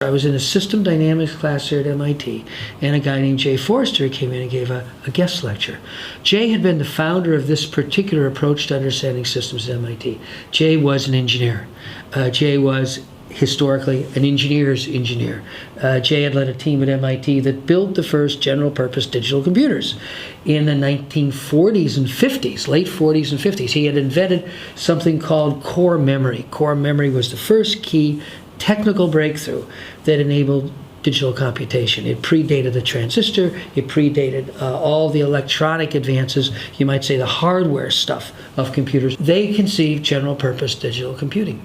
I was in a system dynamics class here at MIT, and a guy named Jay Forrester came in and gave a guest lecture. Jay had been the founder of this particular approach to understanding systems at MIT. Jay was an engineer. Jay was historically an engineer's engineer. Jay had led a team at MIT that built the first general-purpose digital computers in the 1940s and 50s, late 40s and 50s. He had invented something called core memory. Core memory was the first key technical breakthrough that enabled digital computation. It predated the transistor. It predated all the electronic advances, you might say the hardware stuff of computers. They conceived general-purpose digital computing.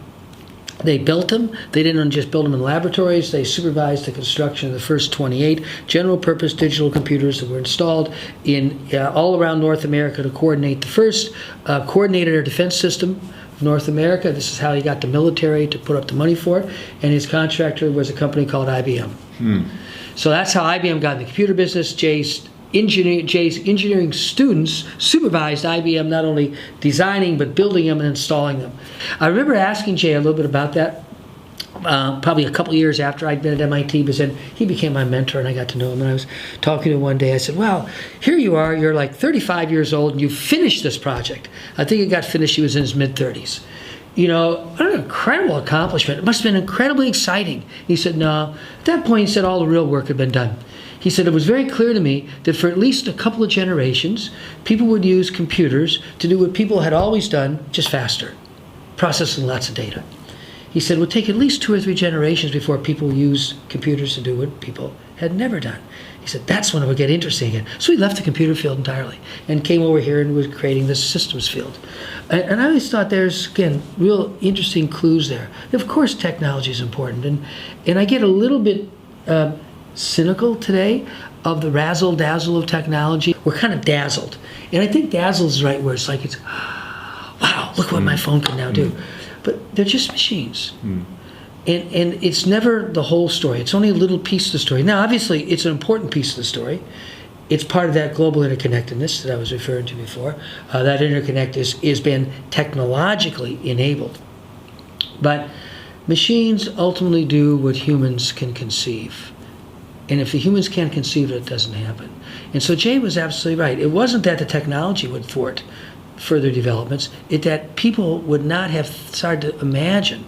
They built them. They didn't just build them in laboratories. They supervised the construction of the first 28 general-purpose digital computers that were installed in all around North America to coordinate the first coordinated air defense system of North America. This is how he got the military to put up the money for it. And his contractor was a company called IBM. So that's how IBM got in the computer business. Jay's engineering students supervised IBM not only designing but building them and installing them. I remember asking Jay a little bit about that probably a couple years after I'd been at MIT, but then he became my mentor and I got to know him. And I was talking to him one day. I said, well, here you are, you're like 35 years old and you finished this project. I think it got finished, he was in his mid-30s. You know, what an incredible accomplishment. It must have been incredibly exciting. He said, no. At that point, he said all the real work had been done. He said, it was very clear to me that for at least a couple of generations, people would use computers to do what people had always done, just faster, processing lots of data. He said it would take at least 2 or 3 generations before people use computers to do what people had never done. He said, that's when it would get interesting again. So he left the computer field entirely and came over here and was creating this systems field. And I always thought there's, again, real interesting clues there. Of course, technology is important. And I get a little bit cynical today of the razzle-dazzle of technology. We're kind of dazzled. And I think dazzle is the right word. It's like, it's, wow, look what my phone can now do. But they're just machines. And it's never the whole story. It's only a little piece of the story. Now, obviously, it's an important piece of the story. It's part of that global interconnectedness that I was referring to before. That interconnect has been technologically enabled. But machines ultimately do what humans can conceive. And if the humans can't conceive it, it doesn't happen. And so Jay was absolutely right. It wasn't that the technology would thwart further developments. It's that people would not have started to imagine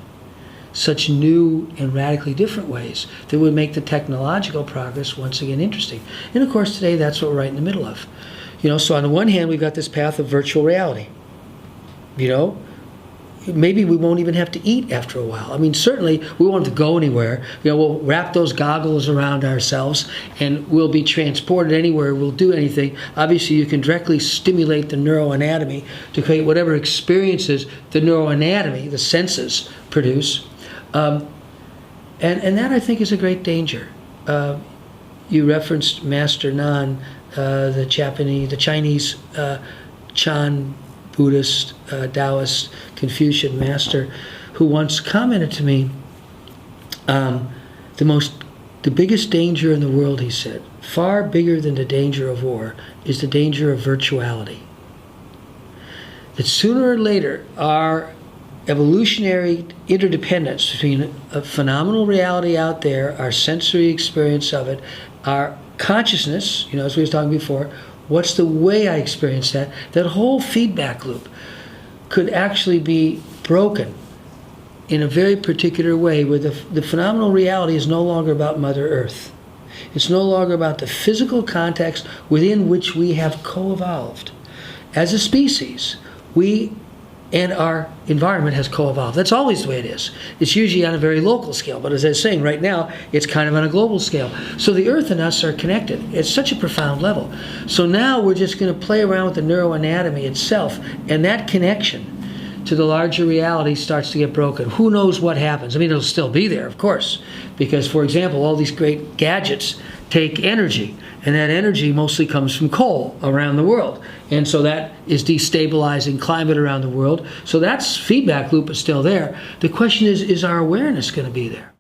such new and radically different ways that would make the technological progress once again interesting. And of course today that's what we're right in the middle of. You know, so on the one hand we've got this path of virtual reality. You know, maybe we won't even have to eat after a while. I mean, certainly we won't have to go anywhere. You know, we'll wrap those goggles around ourselves and we'll be transported anywhere, we'll do anything. Obviously, you can directly stimulate the neuroanatomy to create whatever experiences the neuroanatomy, the senses, produce. And that, I think, is a great danger. You referenced Master Nan, the Chinese Chan Buddhist, Taoist, Confucian master, who once commented to me, the biggest danger in the world, he said, far bigger than the danger of war, is the danger of virtuality. That sooner or later, our evolutionary interdependence between a phenomenal reality out there, our sensory experience of it, our consciousness, you know, as we were talking before, what's the way I experience that? That whole feedback loop could actually be broken in a very particular way where the phenomenal reality is no longer about Mother Earth. It's no longer about the physical context within which we have co-evolved. As a species, we and our environment has co-evolved. That's always the way it is. It's usually on a very local scale, but as I was saying, right now, it's kind of on a global scale. So the Earth and us are connected at such a profound level. So now we're just going to play around with the neuroanatomy itself, and that connection to the larger reality starts to get broken. Who knows what happens? I mean, it'll still be there, of course, because, for example, all these great gadgets take energy, and that energy mostly comes from coal around the world. And so that is destabilizing climate around the world. So that feedback loop is still there. The question is our awareness going to be there?